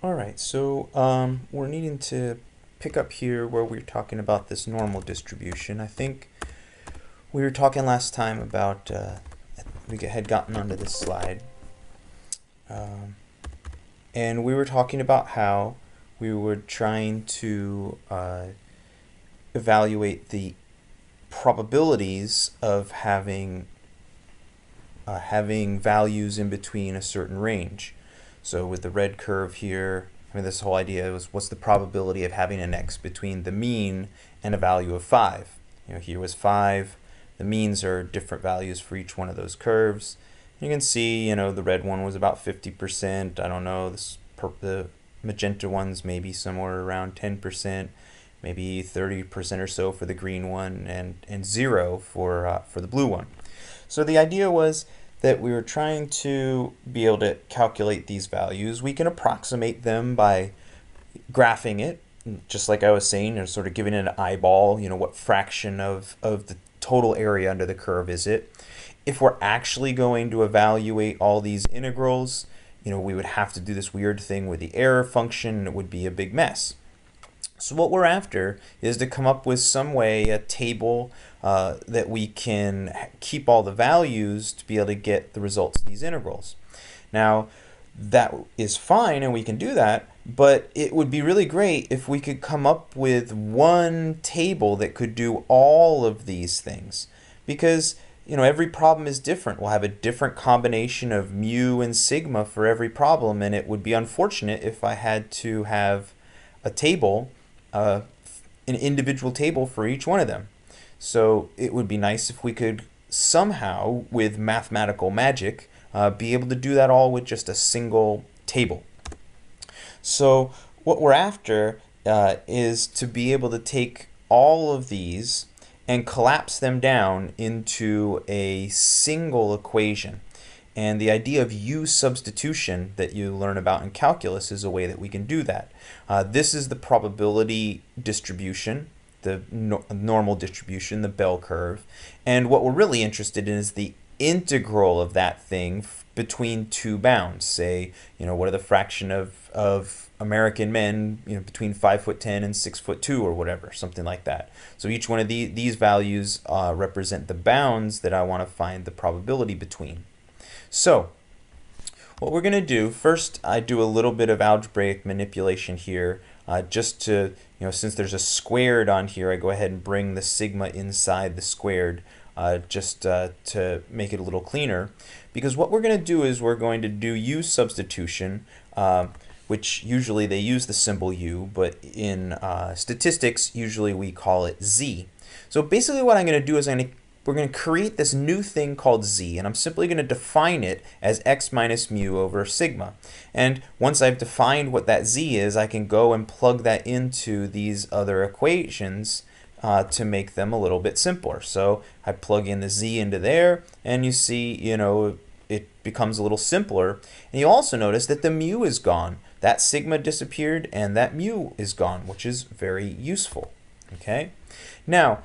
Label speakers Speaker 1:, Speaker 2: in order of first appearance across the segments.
Speaker 1: Alright, so we're needing to pick up here where we were talking about this normal distribution. I think we were talking last time about, we had gotten onto this slide, and we were talking about how we were trying to evaluate the probabilities of having values in between a certain range. So with the red curve here, I mean, this whole idea was what's the probability of having an x between the mean and a value of 5. Here was 5. The means are different values for each one of those curves. You can see, the red one was about 50%. I don't know, the magenta one's maybe somewhere around 10%, maybe 30% or so for the green one, and 0 for the blue one. So the idea was that we were trying to be able to calculate these values. We can approximate them by graphing it, just like I was saying, or sort of giving it an eyeball, what fraction of the total area under the curve is it. If we're actually going to evaluate all these integrals, we would have to do this weird thing with the error function, and it would be a big mess. So what we're after is to come up with some way, a table that we can keep all the values to be able to get the results of these integrals. Now, that is fine and we can do that, but it would be really great if we could come up with one table that could do all of these things. Because every problem is different. We'll have a different combination of mu and sigma for every problem, and it would be unfortunate if I had to have a table, an individual table for each one of them. So it would be nice if we could somehow, with mathematical magic, be able to do that all with just a single table. So what we're after is to be able to take all of these and collapse them down into a single equation. And the idea of U substitution that you learn about in calculus is a way that we can do that. This is the probability distribution, the normal distribution, the bell curve. And what we're really interested in is the integral of that thing between two bounds. Say, what are the fraction of American men, between 5'10" and 6'2" or whatever, something like that. So each one of these values represent the bounds that I want to find the probability between. So what we're going to do, first I do a little bit of algebraic manipulation here, just to, since there's a squared on here, I go ahead and bring the sigma inside the squared, just to make it a little cleaner. Because what we're going to do is we're going to do U substitution, which usually they use the symbol U, but in statistics usually we call it Z. So basically what I'm going to do is we're going to create this new thing called Z, and I'm simply going to define it as x minus mu over sigma. And once I've defined what that Z is, I can go and plug that into these other equations to make them a little bit simpler. So I plug in the Z into there, and you see, it becomes a little simpler. And you also notice that the mu is gone. That sigma disappeared, and that mu is gone, which is very useful. Okay? Now,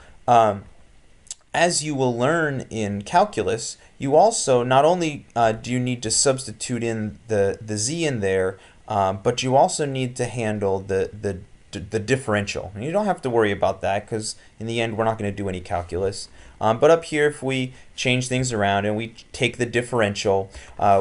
Speaker 1: as you will learn in calculus, you also not only do you need to substitute in the Z in there, but you also need to handle the differential. And you don't have to worry about that because in the end we're not going to do any calculus. But up here, if we change things around and we take the differential,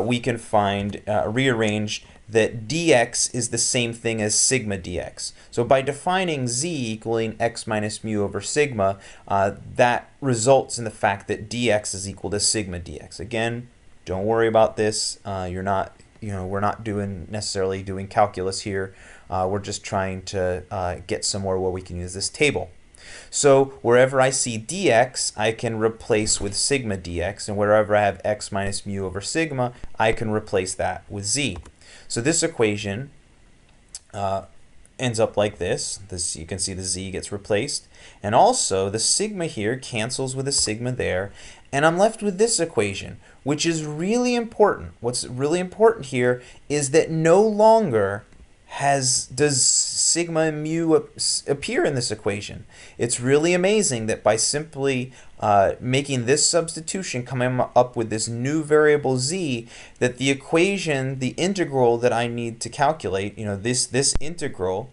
Speaker 1: we can find, rearrange that dx is the same thing as sigma dx. So by defining z equaling x minus mu over sigma, that results in the fact that dx is equal to sigma dx. Again, don't worry about this. We're not necessarily doing calculus here. We're just trying to get somewhere where we can use this table. So wherever I see dx, I can replace with sigma dx, and wherever I have x minus mu over sigma, I can replace that with z. So this equation ends up like this. You can see the z gets replaced, and also the sigma here cancels with a sigma there, and I'm left with this equation, which is really important. What's really important here is that no longer does sigma and mu appear in this equation. It's really amazing that by simply making this substitution, coming up with this new variable z, that the equation, the integral that I need to calculate, this integral,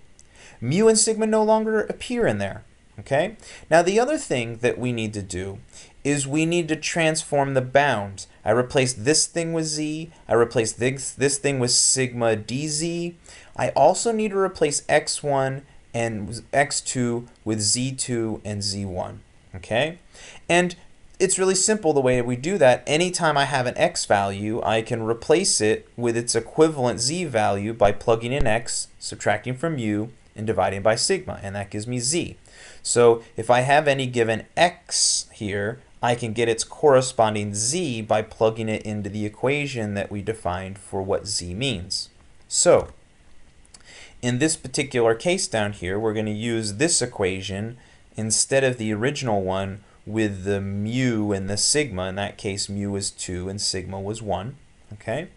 Speaker 1: mu and sigma no longer appear in there. Okay? Now the other thing that we need to do is we need to transform the bounds. I replace this thing with z. I replace this thing with sigma dz. I also need to replace x1 and x2 with z2 and z1. Okay? And it's really simple the way we do that. Anytime I have an x value, I can replace it with its equivalent z value by plugging in x, subtracting from mu, and dividing by sigma, and that gives me z. So if I have any given x here, I can get its corresponding z by plugging it into the equation that we defined for what z means. So in this particular case down here, we're going to use this equation instead of the original one with the mu and the sigma. In that case, mu was 2 and sigma was 1. Okay?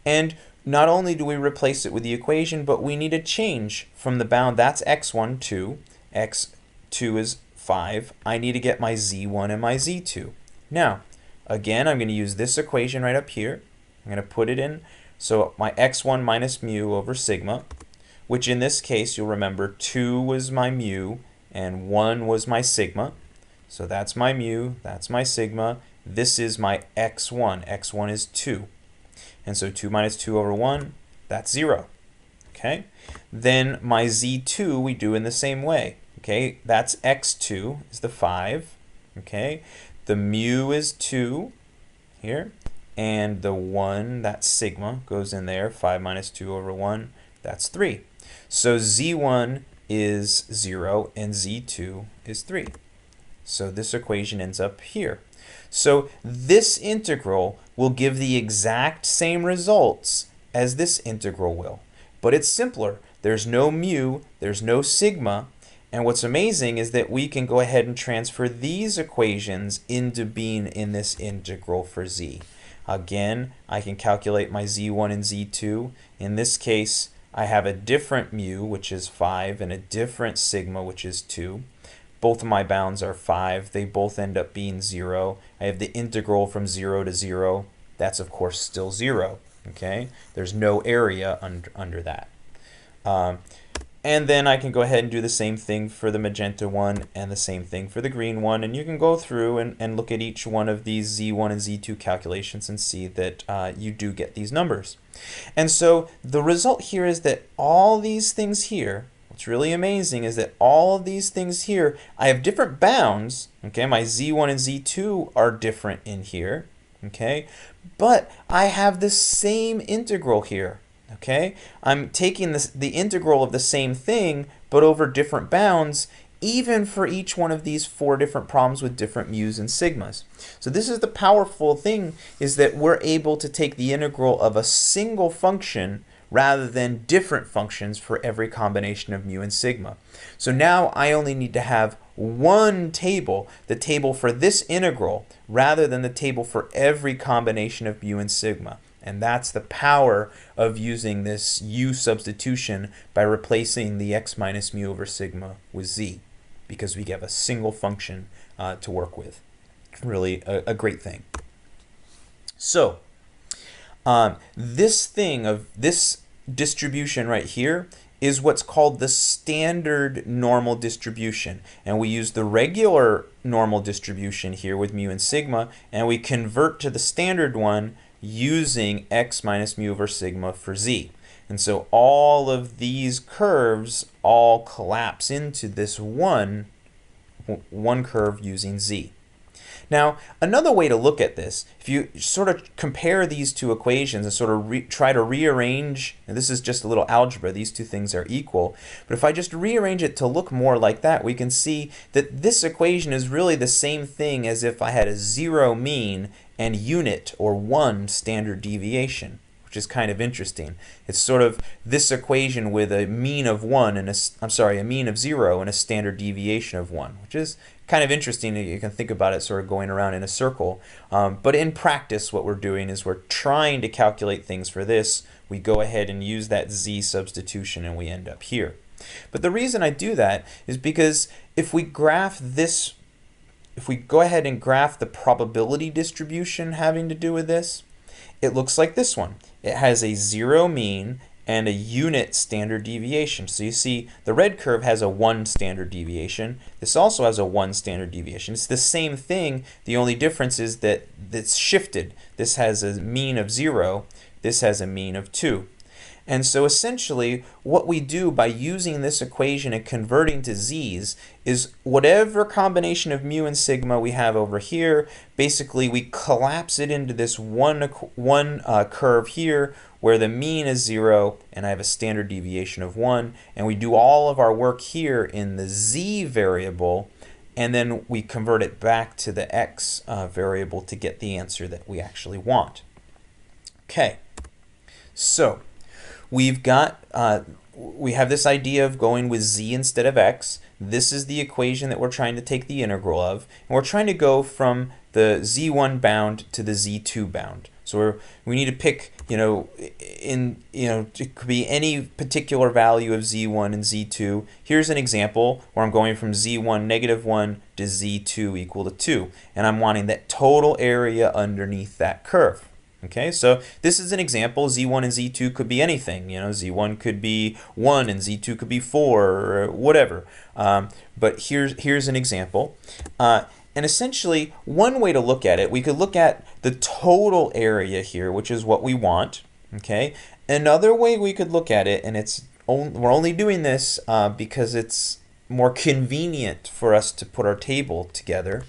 Speaker 1: And not only do we replace it with the equation, but we need to change from the bound. That's x1, 2. x2 is 5. I need to get my z1 and my z2. Now, again, I'm going to use this equation right up here. I'm going to put it in. So my x1 minus mu over sigma, which in this case, you'll remember 2 was my mu and 1 was my sigma. So that's my mu, that's my sigma. This is my x1. x1 is 2. And so 2 minus 2 over 1, that's 0. Okay? Then my z2 we do in the same way. Okay? That's x2 is the 5. Okay? The mu is 2 here. And the 1, that's sigma, goes in there. 5 minus 2 over 1, that's 3. So z1 is 0 and z2 is 3. So this equation ends up here. So this integral will give the exact same results as this integral will. But it's simpler. There's no mu, there's no sigma, and what's amazing is that we can go ahead and transfer these equations into being in this integral for z. Again, I can calculate my z1 and z2. In this case, I have a different mu, which is 5, and a different sigma, which is 2. Both of my bounds are 5. They both end up being 0. I have the integral from 0 to 0. That's, of course, still 0. Okay? There's no area under that. And then I can go ahead and do the same thing for the magenta one and the same thing for the green one. And you can go through and look at each one of these Z1 and Z2 calculations and see that you do get these numbers. And so the result here is that all these things here, what's really amazing is that all of these things here, I have different bounds. Okay, my Z1 and Z2 are different in here. Okay, but I have the same integral here. Okay, I'm taking the integral of the same thing, but over different bounds, even for each one of these 4 different problems with different mu's and sigmas. So this is the powerful thing, is that we're able to take the integral of a single function rather than different functions for every combination of mu and sigma. So now I only need to have one table, the table for this integral, rather than the table for every combination of mu and sigma. And that's the power of using this u substitution by replacing the x minus mu over sigma with z, because we get a single function to work with. Really a great thing. So this distribution right here is what's called the standard normal distribution. And we use the regular normal distribution here with mu and sigma, and we convert to the standard one using x minus mu over sigma for z. And so all of these curves all collapse into this one curve using z. Now, another way to look at this, if you sort of compare these two equations and sort of try to rearrange, and this is just a little algebra, these two things are equal, but if I just rearrange it to look more like that, we can see that this equation is really the same thing as if I had a 0 mean and unit or 1 standard deviation, which is kind of interesting. It's sort of this equation with a mean of 1 and a mean of 0 and a standard deviation of 1, which is kind of interesting. You can think about it sort of going around in a circle. But in practice, what we're doing is we're trying to calculate things for this. We go ahead and use that z substitution and we end up here. But the reason I do that is because if we graph this, if we go ahead and graph the probability distribution having to do with this, it looks like this one. It has a 0 mean and a unit standard deviation. So you see the red curve has a 1 standard deviation. This also has a 1 standard deviation. It's the same thing. The only difference is that it's shifted. This has a mean of 0. This has a mean of 2. And so essentially what we do by using this equation and converting to z's is whatever combination of mu and sigma we have over here, basically we collapse it into this one curve here where the mean is 0 and I have a standard deviation of 1, and we do all of our work here in the z variable, and then we convert it back to the x variable to get the answer that we actually want. Okay, so we've got, we have this idea of going with z instead of x. This is the equation that we're trying to take the integral of, and we're trying to go from the z1 bound to the z2 bound. So we need to pick, it could be any particular value of z1 and z2. Here's an example where I'm going from z1 negative 1 to z2 equal to 2, and I'm wanting that total area underneath that curve. Okay, so this is an example. Z1 and Z2 could be anything. Z1 could be 1 and Z2 could be 4 or whatever. But here's an example. And essentially, one way to look at it, we could look at the total area here, which is what we want. Okay. Another way we could look at it, and we're only doing this because more convenient for us to put our table together.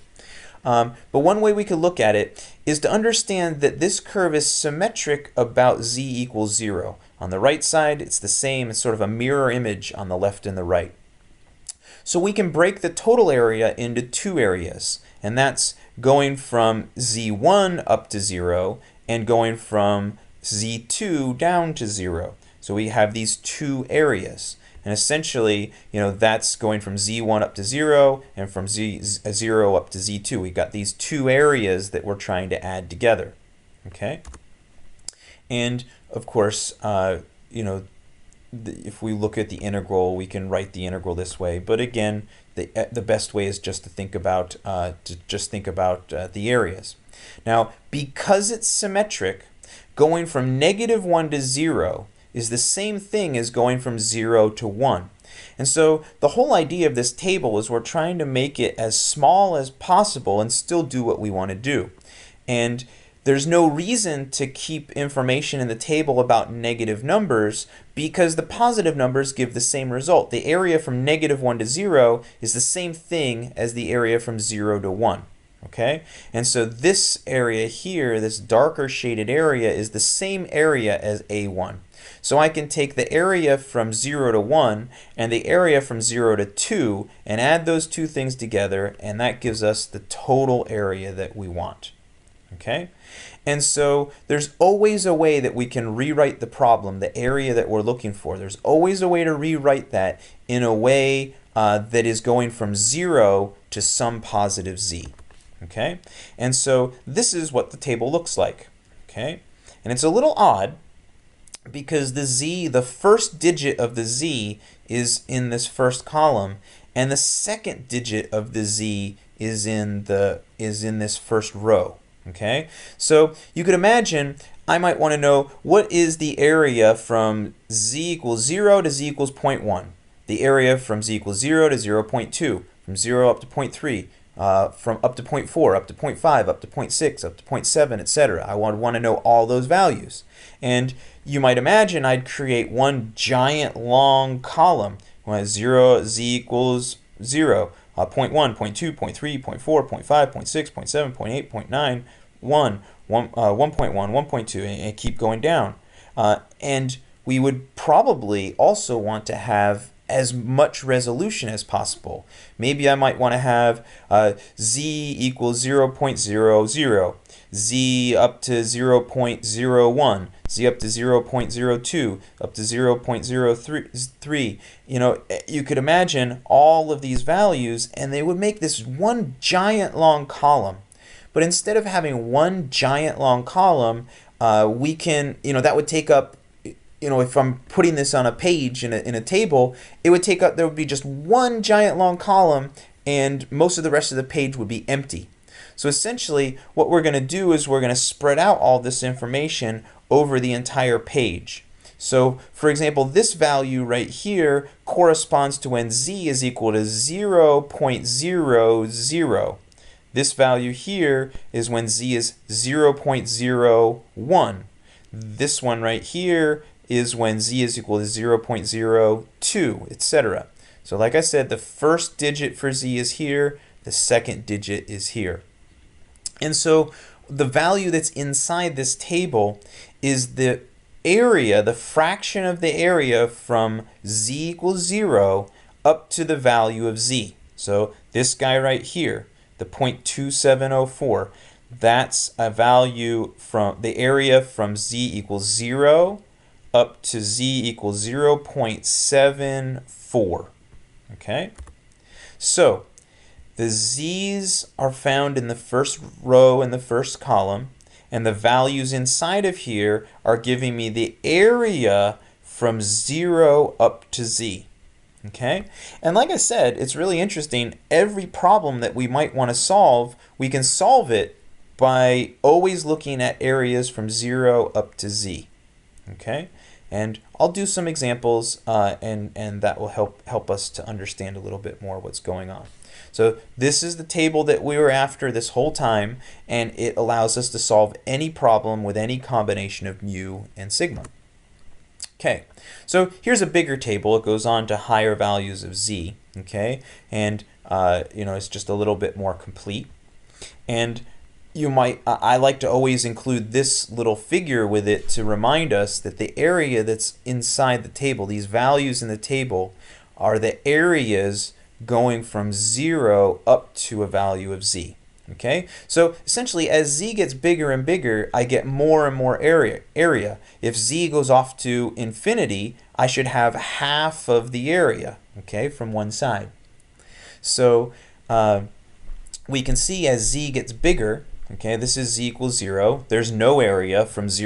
Speaker 1: But one way we could look at it is to understand that this curve is symmetric about z equals 0. On the right side, it's the same. It's sort of a mirror image on the left and the right. So we can break the total area into two areas, and that's going from z1 up to 0 and going from z2 down to 0. So we have these two areas. And essentially, that's going from z1 up to 0 and from z0 up to z2. We've got these two areas that we're trying to add together. Okay? And of course, if we look at the integral, we can write the integral this way. But again, the best way is just to think about the areas. Now, because it's symmetric, going from negative 1 to 0 is the same thing as going from 0 to 1. And so the whole idea of this table is we're trying to make it as small as possible and still do what we want to do. And there's no reason to keep information in the table about negative numbers because the positive numbers give the same result. The area from negative 1 to 0 is the same thing as the area from 0 to 1. Okay, and so this area here, this darker shaded area, is the same area as A1. So I can take the area from 0 to 1 and the area from 0 to 2 and add those two things together, and that gives us the total area that we want. Okay, and so there's always a way that we can rewrite the problem, the area that we're looking for. There's always a way to rewrite that in a way that is going from 0 to some positive z. Okay, and so this is what the table looks like. Okay, and it's a little odd because the z, the first digit of the z is in this first column, and the second digit of the z is in this first row. Okay, so you could imagine I might want to know what is the area from z equals 0 to z equals 0.1, the area from z equals 0 to 0.2, from 0 up to 0.3, from up to 0.4, up to 0.5, up to 0.6, up to 0.7, etc. I would want to know all those values. And you might imagine I'd create one giant long column when 0, z equals 0, 0.1, 0.2, 0.3, 0.4, 0.5, 0.6, 0.7, 0.8, 0.9, 1, 1.1, 1.2, and keep going down. And we would probably also want to have as much resolution as possible. Maybe I might want to have z equals 0.00, z up to 0.01, z up to 0.02, up to 0.03. You could imagine all of these values, and they would make this one giant long column. But instead of having one giant long column, we can, that would take up if I'm putting this on a page in a table, it would take up, there would be just one giant long column and most of the rest of the page would be empty. So essentially what we're going to do is we're going to spread out all this information over the entire page. So for example, this value right here corresponds to when z is equal to 0.00. This value here is when z is 0.01. This one right here is when z is equal to 0.02, etc. So like I said, the first digit for z is here, the second digit is here. And so the value that's inside this table is the area, the fraction of the area from z equals 0 up to the value of z. So this guy right here, the 0.2704, that's a value from the area from z equals 0 up to z equals 0.74. Okay? So the z's are found in the first row and the first column, and the values inside of here are giving me the area from 0 up to z. Okay? And like I said, it's really interesting. Every problem that we might want to solve, we can solve it by always looking at areas from 0 up to z. Okay? And I'll do some examples and that will help us to understand a little bit more what's going on. So this is the table that we were after this whole time, and it allows us to solve any problem with any combination of mu and sigma. Okay, so here's a bigger table. It goes on to higher values of z, okay, and it's just a little bit more complete. And I like to always include this little figure with it to remind us that the area that's inside the table, these values in the table, are the areas going from 0 up to a value of z. Okay, so essentially as z gets bigger and bigger, I get more and more area. If z goes off to infinity, I should have half of the area, okay, from one side. So we can see as z gets bigger, okay, this is z equals 0. There's no area from z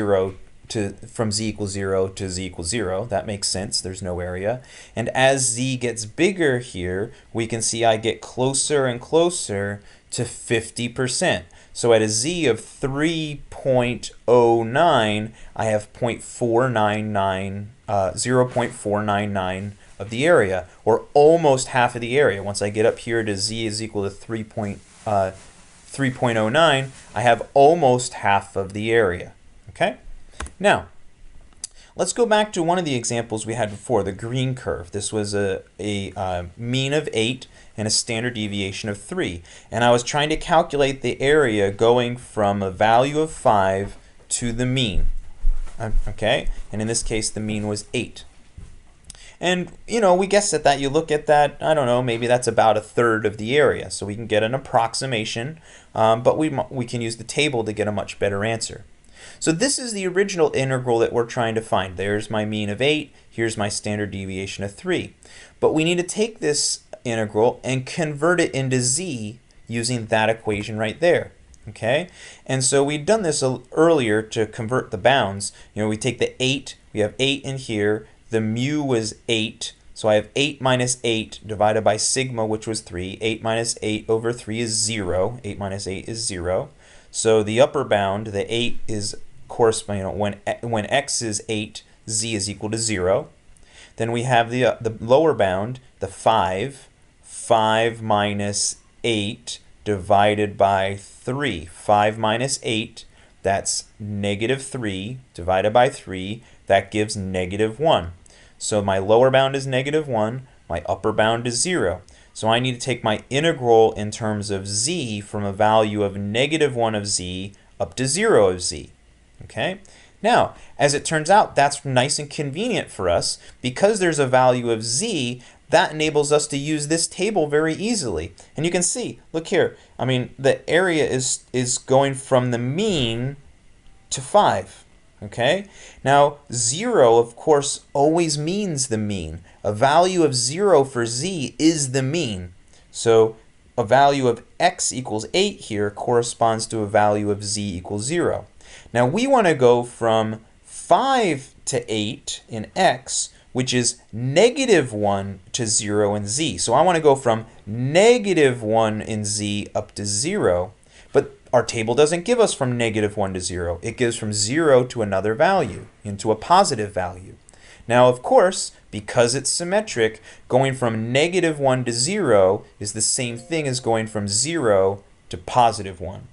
Speaker 1: equals 0 to z equals 0. That makes sense. There's no area. And as z gets bigger here, we can see I get closer and closer to 50%. So at a z of 3.09, I have 0.499 of the area, or almost half of the area. Once I get up here to z is equal to 3.09, I have almost half of the area. Okay? Now, let's go back to one of the examples we had before, the green curve. This was a mean of 8 and a standard deviation of 3. And I was trying to calculate the area going from a value of 5 to the mean. Okay? And in this case, the mean was 8. And, we guessed at that. You look at that, I don't know, maybe that's about a third of the area. So we can get an approximation, but we can use the table to get a much better answer. So this is the original integral that we're trying to find. There's my mean of 8. Here's my standard deviation of 3. But we need to take this integral and convert it into z using that equation right there. Okay? And so we'd done this earlier to convert the bounds. We take the 8. We have 8 in here. The mu was 8. So I have 8 minus 8 divided by sigma, which was 3. 8 minus 8 over 3 is 0. 8 minus 8 is 0. So the upper bound, the 8 is corresponding, when x is 8, z is equal to 0. Then we have the lower bound, the 5. 5 minus 8 divided by 3. 5 minus 8, that's negative 3 divided by 3. That gives negative 1. So my lower bound is negative 1. My upper bound is 0. So I need to take my integral in terms of z from a value of negative 1 of z up to 0 of z. Okay? Now, as it turns out, that's nice and convenient for us. Because there's a value of z, that enables us to use this table very easily. And you can see, look here, the area is going from the mean to 5. Okay? Now, 0, of course, always means the mean. A value of 0 for z is the mean. So a value of x equals 8 here corresponds to a value of z equals 0. Now we want to go from 5 to 8 in x, which is -1 to 0 in z. So I want to go from -1 in z up to 0, but our table doesn't give us from -1 to 0. It gives from 0 to another value, into a positive value. Now, of course, because it's symmetric, going from -1 to 0 is the same thing as going from 0 to +1.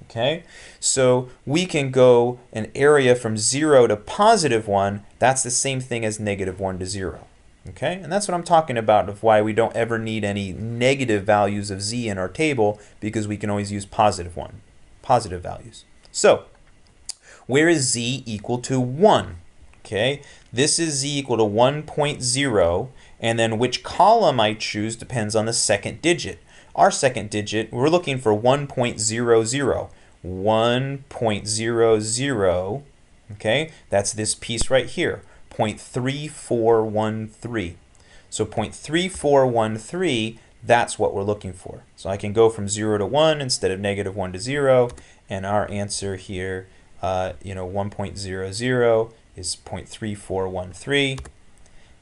Speaker 1: Okay, so we can go an area from 0 to +1. That's the same thing as -1 to 0. Okay, and that's what I'm talking about of why we don't ever need any negative values of z in our table, because we can always use positive values. So where is z equal to 1? Okay, this is z equal to 1.0, and then which column I choose depends on the second digit. Our second digit, we're looking for 1.00. 1.00, okay, that's this piece right here, 0.3413. So 0.3413, that's what we're looking for. So I can go from 0 to 1 instead of -1 to 0, and our answer here, 1.00 is 0.3413.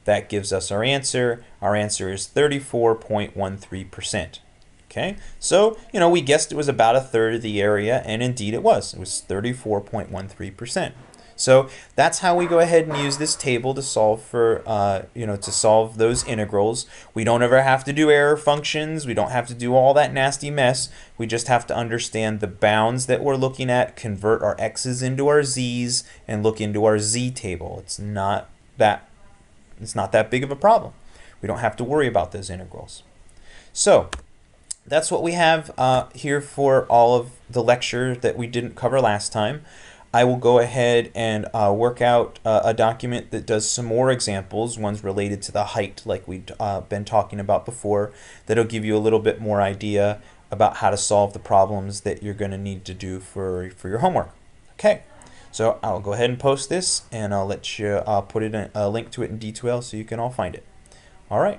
Speaker 1: That gives us our answer. Our answer is 34.13%. Okay, so, we guessed it was about a third of the area, and indeed it was. It was 34.13%. So that's how we go ahead and use this table to solve for, to solve those integrals. We don't ever have to do error functions. We don't have to do all that nasty mess. We just have to understand the bounds that we're looking at, convert our x's into our z's, and look into our z table. It's not that big of a problem. We don't have to worry about those integrals. So that's what we have here for all of the lecture that we didn't cover last time. I will go ahead and work out a document that does some more examples, ones related to the height like we've been talking about before, that'll give you a little bit more idea about how to solve the problems that you're going to need to do for your homework. Okay, so I'll go ahead and post this, and I'll let you put a link to it in D2L so you can all find it. All right.